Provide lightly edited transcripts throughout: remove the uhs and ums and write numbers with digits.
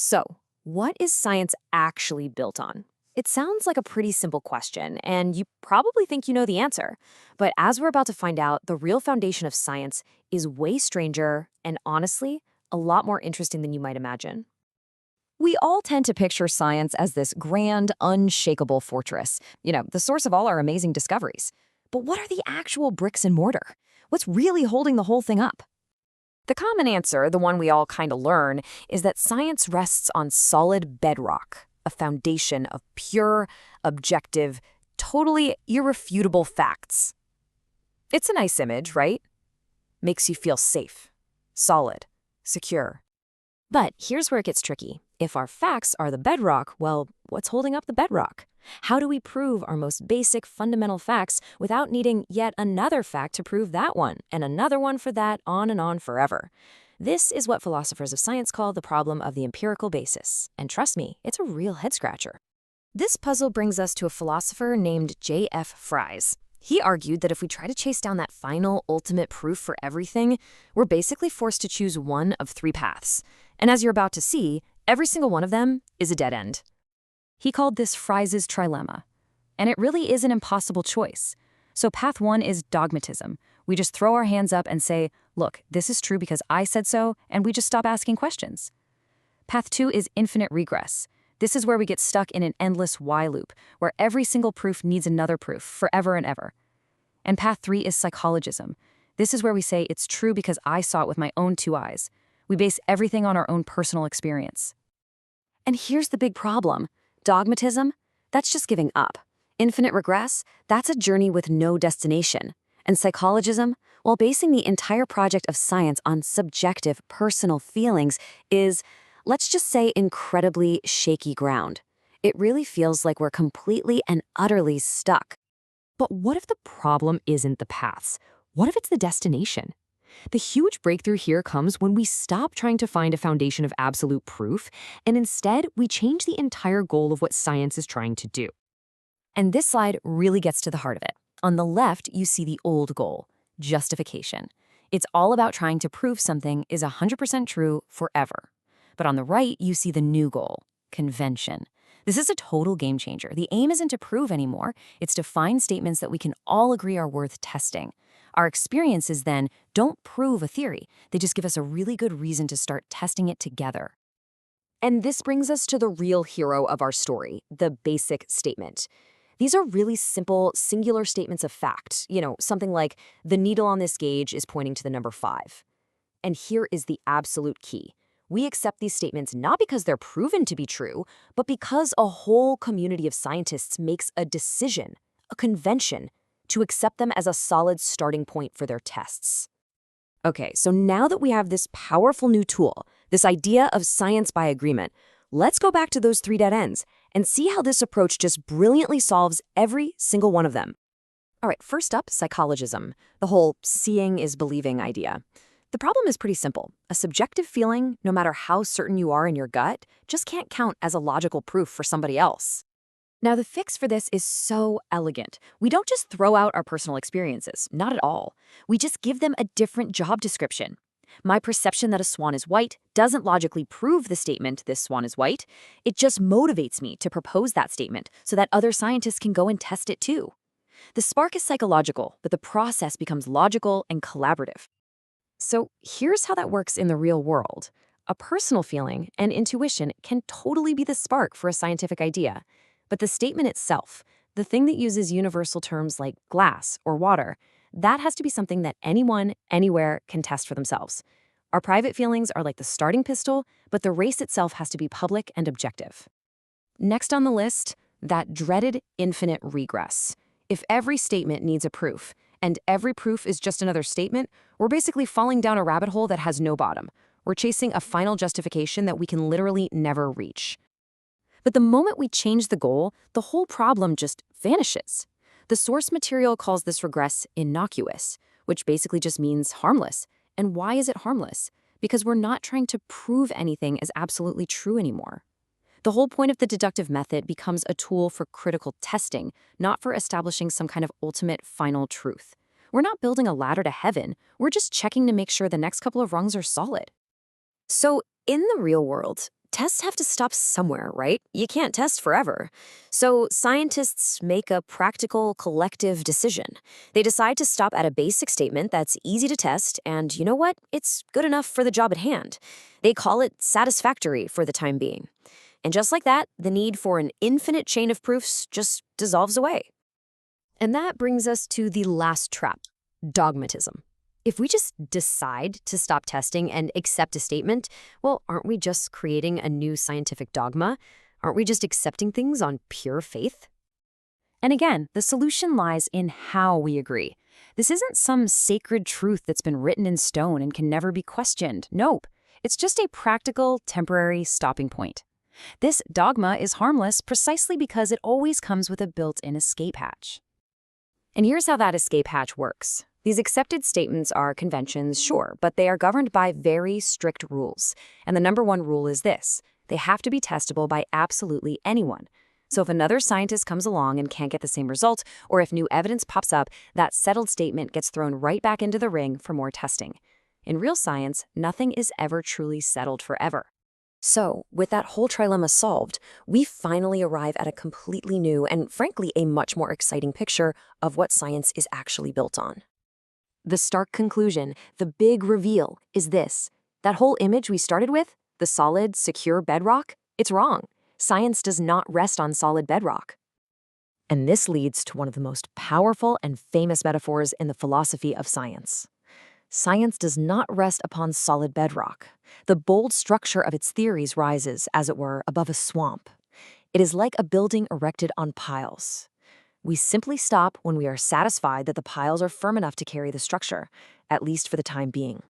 So, what is science actually built on? It sounds like a pretty simple question, and you probably think you know the answer. But as we're about to find out, the real foundation of science is way stranger and honestly, a lot more interesting than you might imagine. We all tend to picture science as this grand, unshakable fortress, the source of all our amazing discoveries. But what are the actual bricks and mortar? What's really holding the whole thing up? The common answer, the one we all kind of learn, is that science rests on solid bedrock, a foundation of pure, objective, totally irrefutable facts. It's a nice image, right? Makes you feel safe, solid, secure. But here's where it gets tricky. If our facts are the bedrock, well, what's holding up the bedrock? How do we prove our most basic fundamental facts without needing yet another fact to prove that one, and another one for that, on and on forever? This is what philosophers of science call the problem of the empirical basis. And trust me, it's a real head-scratcher. This puzzle brings us to a philosopher named J.F. Fryz. He argued that if we try to chase down that final, ultimate proof for everything, we're basically forced to choose one of three paths. And as you're about to see, every single one of them is a dead end. He called this Fryz's trillemma. And it really is an impossible choice. So path one is dogmatism. We just throw our hands up and say, look, this is true because I said so, and we just stop asking questions. Path two is infinite regress. This is where we get stuck in an endless why loop, where every single proof needs another proof, forever and ever. And path three is psychologism. This is where we say it's true because I saw it with my own two eyes. We base everything on our own personal experience. And here's the big problem. Dogmatism, that's just giving up. Infinite regress, that's a journey with no destination. And psychologism, while basing the entire project of science on subjective, personal feelings, is, let's just say, incredibly shaky ground. It really feels like we're completely and utterly stuck. But what if the problem isn't the paths? What if it's the destination? The huge breakthrough here comes when we stop trying to find a foundation of absolute proof, and instead we change the entire goal of what science is trying to do. And this slide really gets to the heart of it. On the left, you see the old goal, justification. It's all about trying to prove something is 100% true forever. But on the right, you see the new goal, convention. This is a total game changer. The aim isn't to prove anymore. It's to find statements that we can all agree are worth testing. Our experiences then don't prove a theory. They just give us a really good reason to start testing it together. And this brings us to the real hero of our story, the basic statement. These are really simple, singular statements of fact. Something like, the needle on this gauge is pointing to the number 5. And here is the absolute key. We accept these statements not because they're proven to be true, but because a whole community of scientists makes a decision, a convention, to accept them as a solid starting point for their tests. Okay, so now that we have this powerful new tool, this idea of science by agreement, let's go back to those 3 dead ends and see how this approach just brilliantly solves every single one of them. All right, first up, psychologism, the whole seeing is believing idea. The problem is pretty simple. A subjective feeling, no matter how certain you are in your gut, just can't count as a logical proof for somebody else. Now, the fix for this is so elegant. We don't just throw out our personal experiences, not at all. We just give them a different job description. My perception that a swan is white doesn't logically prove the statement, this swan is white. It just motivates me to propose that statement so that other scientists can go and test it too. The spark is psychological, but the process becomes logical and collaborative. So here's how that works in the real world. A personal feeling and intuition can totally be the spark for a scientific idea. But the statement itself, the thing that uses universal terms like glass or water, that has to be something that anyone, anywhere can test for themselves. Our private feelings are like the starting pistol, but the race itself has to be public and objective. Next on the list, that dreaded infinite regress. If every statement needs a proof, and every proof is just another statement, we're basically falling down a rabbit hole that has no bottom. We're chasing a final justification that we can literally never reach. But the moment we change the goal, the whole problem just vanishes. The source material calls this regress innocuous, which basically just means harmless. And why is it harmless? Because we're not trying to prove anything as absolutely true anymore. The whole point of the deductive method becomes a tool for critical testing, not for establishing some kind of ultimate final truth. We're not building a ladder to heaven, we're just checking to make sure the next couple of rungs are solid. So, in the real world, tests have to stop somewhere, right? You can't test forever. So scientists make a practical collective decision. They decide to stop at a basic statement that's easy to test, and you know what? It's good enough for the job at hand. They call it satisfactory for the time being. And just like that, the need for an infinite chain of proofs just dissolves away. And that brings us to the last trap, dogmatism. If we just decide to stop testing and accept a statement, well, aren't we just creating a new scientific dogma? Aren't we just accepting things on pure faith? And again, the solution lies in how we agree. This isn't some sacred truth that's been written in stone and can never be questioned. Nope. It's just a practical, temporary stopping point. This dogma is harmless precisely because it always comes with a built-in escape hatch. And here's how that escape hatch works. These accepted statements are conventions, sure, but they are governed by very strict rules. And the number one rule is this: they have to be testable by absolutely anyone. So if another scientist comes along and can't get the same result, or if new evidence pops up, that settled statement gets thrown right back into the ring for more testing. In real science, nothing is ever truly settled forever. So, with that whole trilemma solved, we finally arrive at a completely new and, frankly, a much more exciting picture of what science is actually built on. The stark conclusion, the big reveal, is this: that whole image we started with, the solid, secure bedrock, it's wrong. Science does not rest on solid bedrock. And this leads to one of the most powerful and famous metaphors in the philosophy of science. Science does not rest upon solid bedrock. The bold structure of its theories rises, as it were, above a swamp. It is like a building erected on piles. We simply stop when we are satisfied that the piles are firm enough to carry the structure, at least for the time being.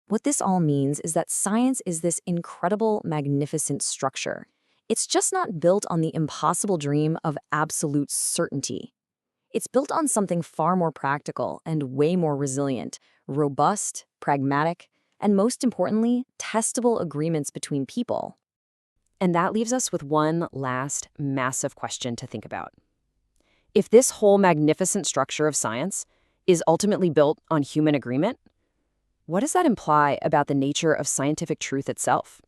What this all means is that science is this incredible, magnificent structure. It's just not built on the impossible dream of absolute certainty. It's built on something far more practical and way more resilient, robust, pragmatic, and most importantly, testable agreements between people. And that leaves us with one last massive question to think about. If this whole magnificent structure of science is ultimately built on human agreement, what does that imply about the nature of scientific truth itself?